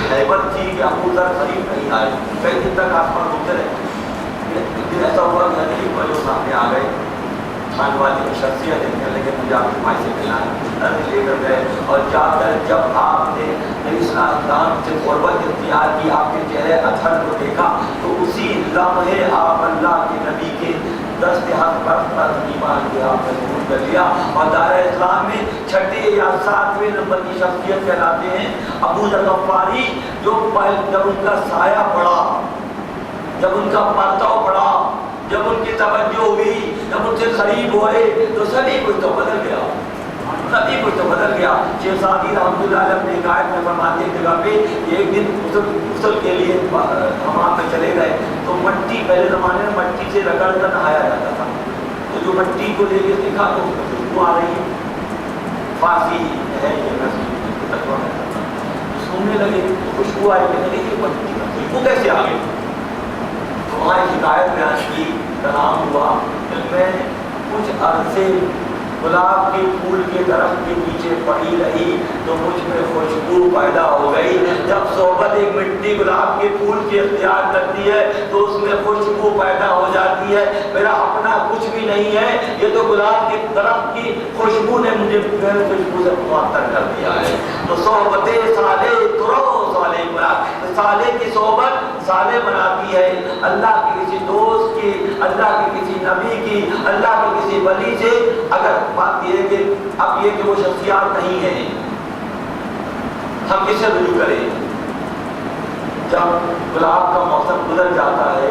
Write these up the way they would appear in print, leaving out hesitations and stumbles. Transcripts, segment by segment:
हैबत थी कि अबू ज़र करीब नहीं आए, कई दिन तक आसमान घूमते रहे। फिर ऐसा हुआ कि नबी को जो सामने आ गए, खान वाली की शख्सियत है, कहने लगे मुझे आपकी माई से मिलना है, लेकर गए और जाकर जब आपने इस आसमान से क़ुर्बत इख्तियार की, आपके चेहरे अथर को देखा, तो उसी लम्हे आप अल्लाह के नबी के दस्ते हाथ पर ईमान के आपने कबूल कर लिया और दायरा इस्लाम में छठे या सातवें नंबर की शख्सियत कहलाते हैं अबू ज़र गफ़ारी, जो जब उनका साया पड़ा, जब उनका परताव पड़ा, जब उनकी तवज्जो हुई, जब उनसे करीब हुए, तो सभी कुछ तो बदल गया, सभी कुछ तो बदल गया। शेख सादी रहमतुल्लाह अलैह अपने गायब में फरमाते हैं जगह पे एक दिन गुस्ल के लिए हमाम में चले गए, तो मट्टी, पहले ज़माने में मट्टी से रगड़ कर नहाया जाता था, तो जो मट्टी को लेके देखा तो खुशबू आ रही है, फांसी है ये तकवा में, सुनने लगे तो खुशबू आई, कहने लगे ये मट्टी का खुशबू कैसे आ गई? हमारी शिकायत बयान की, कलाम हुआ, मैं कुछ अरसे गुलाब के फूल के दरख्त के नीचे पड़ी रही तो मुझ में खुशबू पैदा हो गई। जब सोबत एक मिट्टी गुलाब के फूल की इख्तियार करती है तो उसमें खुशबू पैदा हो जाती है। मेरा अपना कुछ भी नहीं है, ये तो गुलाब के दरख्त की खुशबू ने मुझे खुशबू से मुअत्तर कर दिया है। तो सोबते साले तुरो साले बना, साले की सोबत साले बनाती है। अल्लाह के किसी दोस्त की, अल्लाह के किसी नबी की, अल्लाह के किसी वली से अगर बात ये कि अब ये कि वो शख्सियत नहीं है, हम किससे रुजू करें? जब गुलाब का मौसम गुजर जाता है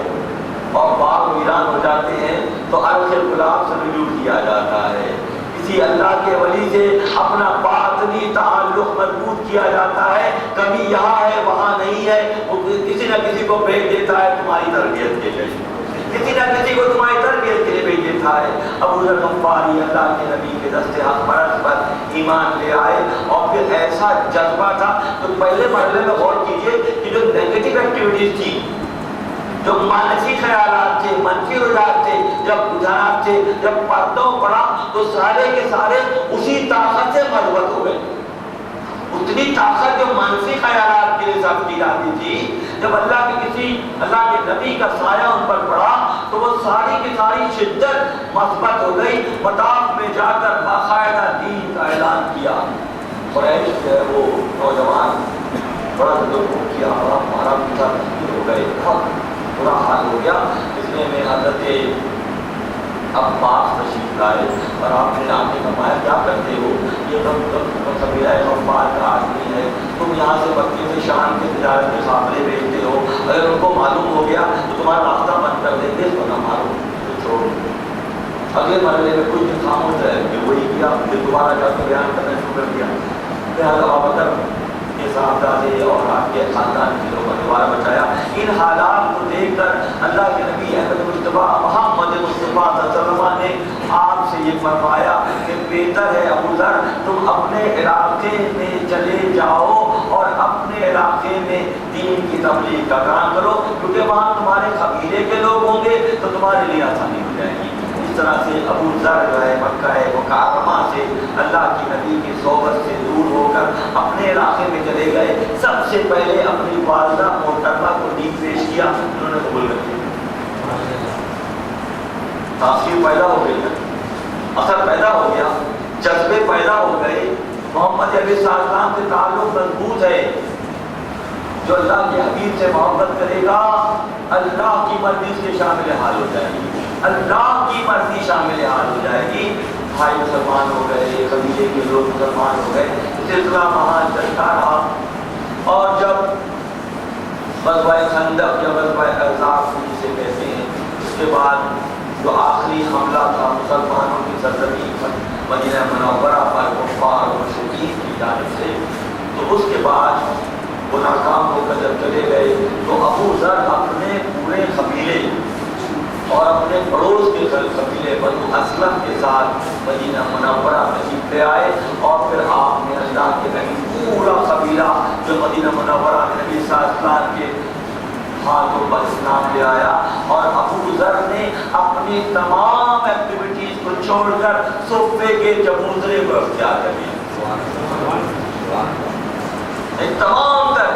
और बाग वीरान हो जाते हैं तो अर्श गुलाब से रुजू किया जाता है। किसी अल्लाह के वली से अपना बातनी ताल्लुक मजबूत किया जाता है, कभी यहाँ है वहाँ नहीं है, वो किसी न किसी को भेज देता है तुम्हारी तरबियत के लिए, किसी न किसी को तुम्हारी तरबियत के लिए भेज देता है। अबू ज़र गफ़ारी अल्लाह के नबी के दस्ते अक़बर पर ईमान ले आए और फिर ऐसा जज्बा था। तो पहले मरहले में गौर कीजिए कि जो नेगेटिव एक्टिविटीज थी, जो मानसी ख्यालात थे, मनफी रुझान थे, जब रुझान थे, जब पर्दों पड़ा तो सारे के सारे उसी ताकत से मजबूत हो गए। उतनी ताकत जो मानसी ख्यालात के लिए सब की जाती थी, जब अल्लाह के नबी का साया उन पर पड़ा तो वो सारी की सारी शिद्दत मस्बत हो गई। मताफ में जाकर बाकायदा दीन का ऐलान किया। कुरैश जो है वो नौजवान बड़ा दुख किया, हमारा पिता हो गए, बहुत बुरा हाल हो गया। इसलिए मैं हज़रत अब्बास तशरीफ लाए और आपने नाम ने फरमाया क्या करते हो, ये कबीला गफ़ार का आदमी है, तुम यहाँ से बकरी से शाम के तिजारत के काफ़िले भेजते हो, अगर उनको मालूम हो गया तो तुम्हारा रास्ता बंद कर देंगे, इसको ना मारो, तो छोड़ो। अगले मरहले में कुछ दिन खामोश रहे, फिर वही किया, फिर दोबारा जाकर बयान करना शुरू कर दिया। फिर अबू बकर के साहबजादे और आपके खानदान के लोगों ने दोबारा बचाया। इन हालात को देखकर अल्लाह के नबी अहमद मुस्तफ़ा मोहम्मद मुस्तफ़ा सल्लल्लाहु अलैहि वसल्लम ने आपसे ये फरमाया कि बेहतर है अबू ज़र तुम अपने इलाके में चले जाओ और अपने इलाके में दीन की तबलीग का काम करो, क्योंकि वहाँ तुम्हारे कबीले के लोग होंगे तो तुम्हारे लिए आसानी हो जाएगी। इस तरह से अबू ज़र जो है मक्का मुकर्रमा से अल्लाह की नबी की सोबत से दूर होकर अपने इलाके में चले गए। सबसे पहले अपनी वालिदा मोहतरमा को दीन पेश किया, उन्होंने कबूल कर लिया। तासीर पैदा हो गई, असर पैदा हो गया, जज्बे पैदा हो गए। मोहम्मद अलैहिस्सलाम से ताल्लुक मजबूत है। जो अल्लाह के हबीब से मोहब्बत करेगा अल्लाह की मर्जी से शामिल हाल हो जाएगी, अल्लाह की मर्जी शामिल हाल हो जाएगी। भाई मुसलमान हो गए, कबीले के लोग मुसलमान हो गए, सिलसिला महान चलता रहा। और जब ग़ज़वा खंदक या ग़ज़वा अहज़ाब जिसे कहते हैं, उसके बाद जो आखिरी हमला था मुसलमानों की सरजमीन पर मदीना मुनव्वरा पर कुफ़ार और मुशरिकीन की जानिब से, तो उसके बाद वो नाकाम होकर जब चले गए तो अबू ज़र अपने पूरे कबीले और अपने पड़ोस के कबीले बनु असलम के साथ मदीना मुनव्वरा तशरीफ़ ले आए। और फिर आपने अल्लाह के नबी पूरा कबीला जो मदीना मुनव्वरा में नबी सल्लल्लाहु अलैहि वसल्लम के हाथों पर इस्लाम ले आया। और अबू ज़र ने अपनी तमाम एक्टिविटीज़ को छोड़कर सोफे के चबूतरे को अख्तियार कर लिया। तमाम तरह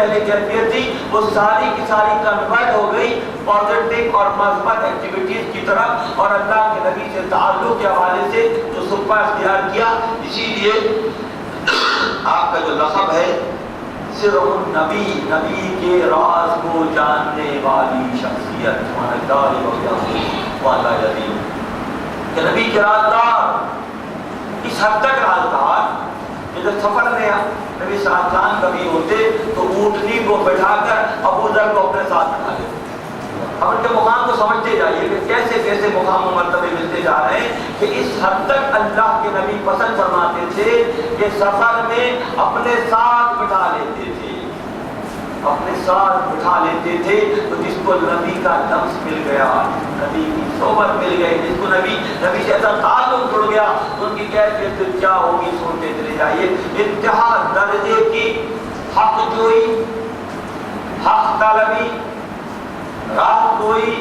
پہلے کیفیت تھی وہ ساری کی ساری کنورٹ ہو گئی پازیٹیو اور مثبت ایکٹیویٹیز کی طرف، اور اللہ کے نبی سے تعلق کے حوالے سے جو صفحہ اختیار کیا. اسی لیے آپ کا جو لقب ہے سر النبی، نبی کے راز کو جاننے والی شخصیت، سبحان اللہ کہ نبی کے رازدار، اس حد تک رازدار کہ جب سفر میں نبی صلی اللہ علیہ وسلم کبھی ہوتے تو اونٹنی کو بٹھا کر ابو ذر کو اپنے ساتھ بٹھا لیتے. اب ان کے مقام کو سمجھتے جائیے کہ کیسے کیسے مقام و مرتبے ملتے جا رہے ہیں کہ اس حد تک اللہ کے نبی پسند فرماتے تھے کہ سفر میں اپنے ساتھ بٹھا لیتے تھے، اپنے ساتھ بٹھا لیتے تھے. تو جس کو نبی کا لمس مل گیا، نبی کی صحبت مل گئی، جس کو نبی سے ایسا تعلق جڑ گیا، ان کی کیفیت کیا ہوگی سوچتے چلے جائیے. انتہا درجے کی حق جوئی، حق طلبی، رات کوئی،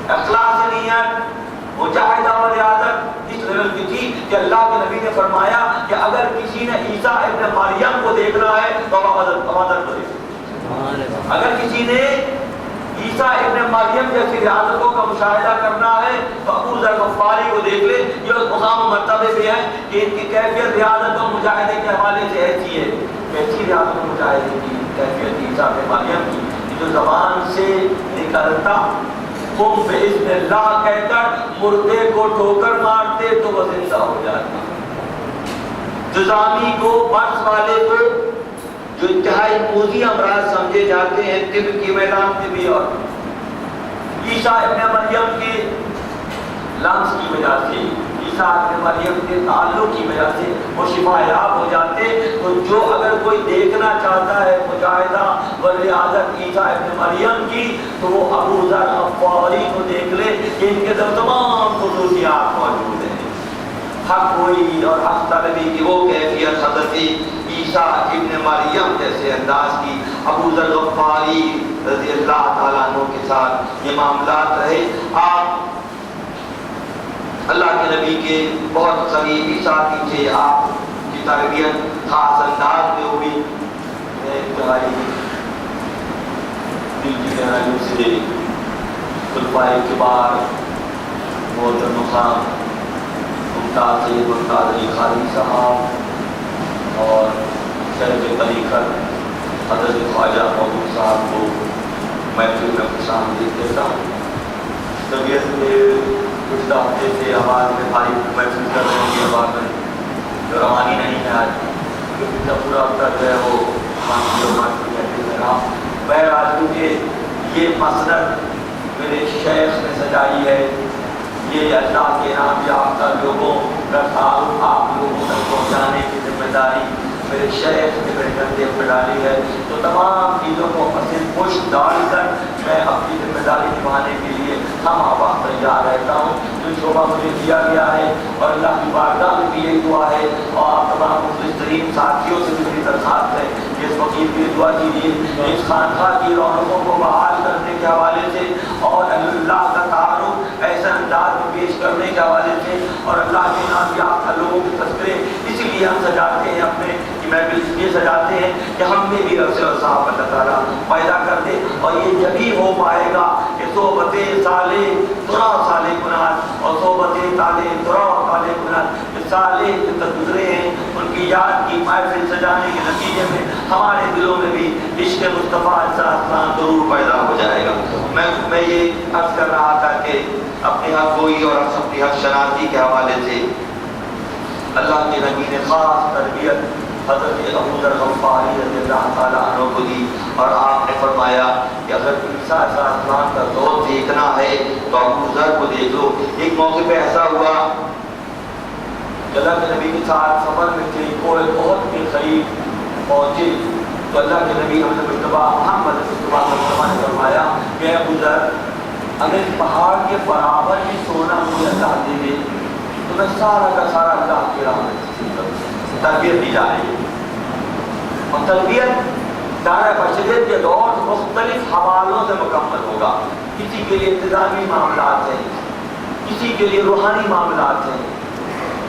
اخلاص نیت، مجاہدہ و ریاضت اس لیول کی تھی کہ اللہ کے نبی نے فرمایا کہ اگر کسی نے عیسیٰ ابن مریم کو دیکھنا ہے تو عبادت کو دیکھے. اگر کسی نے عیسیٰ ابن مریم جیسی ریاضتوں کا مشاہدہ کرنا ہے تو ابو ذر غفاری کو دیکھ لے. یہ اس مقام و مرتبے پہ ہے کہ ان کی کیفیت ریاضت و مجاہدے کے حوالے سے ایسی ہے. ایسی ریاضت و مجاہدے کی کیفیت عیسیٰ ابن مریم کی جو زبان سے نکلتا قم باذن اللہ کہہ کر مردے کو ٹھوکر مارتے تو وہ زندہ ہو جاتا. جزامی کو، برس والے کو جو انتہائی موذی امراض سمجھے جاتے ہیں طب کی میدان طبی، اور عیسیٰ ابن مریم کے لمس کی وجہ سے، عیسیٰ ابن مریم کے تعلق کی وجہ سے وہ شفا یاب ہو جاتے. تو جو اگر کوئی دیکھنا چاہتا ہے مجاہدہ و ریاضت عیسیٰ ابن مریم کی تو وہ ابو ذر غفاری کو دیکھ لے کہ ان کے تمام خصوصیات موجود ہیں. حق ہوئی اور حق طلبی کی وہ کیفیت حضرت عیسیٰ ابن مریم جیسے انداز کی ابو ذر غفاری رضی اللہ تعالیٰ عنہ کے ساتھ یہ معاملات رہے. آپ اللہ کے نبی کے بہت قریبی ساتھی تھے، آپ کی تربیت خاص انداز میں ہوئی. انتہائی دل کی گہرائیوں سے خلفائے کبار محترم خان ممتاز سید ممتاز علی قاری صاحب اور شیخ طریقت حضرت خواجہ محمود صاحب کو محفل میں خوش آمدید کہتا ہوں. طبیعت میں کچھ ہفتے سے آواز میں بھاری محفل کر رہے ہیں، آواز میں جو روانی نہیں ہے آج کیونکہ پورا ہفتہ جو ہے وہ بہرحال کیونکہ یہ مسند میرے شیخ نے سجائی ہے، یہ اللہ کے نام یافتہ لوگوں کا تعلق آپ لوگوں تک پہنچانے کی ذمہ داری میرے شیخ نے میرے کندھے پر ڈالی ہے. تو تمام چیزوں کو پسند پوش ڈال کر میں اپنی ذمہ داری نبھانے کے لیے ہم آباد تیار رہتا ہوں. جو شعبہ مجھے دیا گیا ہے اور اللہ کی بارگاہ میں بھی یہی دعا ہے، اور آپ تمام مخلص ترین ساتھیوں سے بھی میری درخواست ہے کہ اس فقیر کی دعا کیجیے اس خانقاہ کی رونقوں کو بحال کرنے کے حوالے سے اور اللہ کا تعارف ایسے انداز میں پیش کرنے کے حوالے سے اور اللہ کے نام یافتہ لوگوں کے تذکرے اس لیے ہم سجاتے ہیں اپنے محفل اس لیے سجاتے ہیں کہ ہم میں بھی رفض اور صحابہ اللہ تعالیٰ پیدا کر دے. اور یہ جبھی ہو پائے گا کہ صحبت سالے ترا سالے کنات اور صحبت تالے ترا تالے کنات سالے جو گزرے ہیں ان کی یاد کی محفل سجانے کے نتیجے میں ہمارے دلوں میں بھی عشق مصطفیٰ علیہ السلام ضرور پیدا ہو جائے گا. میں یہ عرض کر رہا تھا کہ اپنی حق گوئی اور اپنی حق شناسی کے حوالے سے اللہ کے نبی نے خاص تربیت حضرت ابو ذر غفاری رضی اللہ تعالیٰ عنہ کو دی، اور آپ نے فرمایا کہ اگر عیسیٰ علیہ السلام کا دور دیکھنا ہے تو ابو ذر کو دیکھ لو. ایک موقع پہ ایسا ہوا کہ اللہ کے نبی کے ساتھ سفر میں تھے، کوہ بہت کے قریب پہنچے تو اللہ کے نبی حضرت مصطفیٰ محمد مصطفیٰ نے فرمایا کہ ابو ذر اگر پہاڑ کے برابر بھی سونا مجھے اللہ دے دے تو میں سارا کا سارا اللہ کی راہ میں تربیت دی جا رہی ہے. اور تربیت دائرہ بشریت کے دور مختلف حوالوں سے مکمل ہوگا. کسی کے لیے انتظامی معاملات ہیں، کسی کے لیے روحانی معاملات ہیں،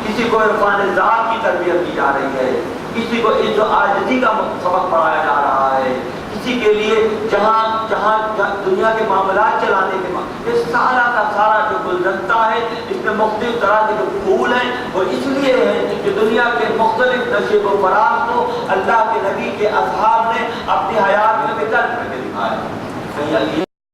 کسی کو عرفان ذات کی تربیت دی جا رہی ہے، کسی کو عزت و عاجزی کا سبق پڑھایا جا رہا ہے، کسی کسی کے لیے جہاں دنیا کے معاملات چلانے کے یہ سارا کا سارا جو گلدستہ ہے اس میں مختلف طرح کے جو پھول ہیں وہ اس لیے ہیں کہ دنیا کے مختلف نشیب و فراز کو اللہ کے نبی کے اصحاب نے اپنی حیات میں بہتر کر کے دکھایا.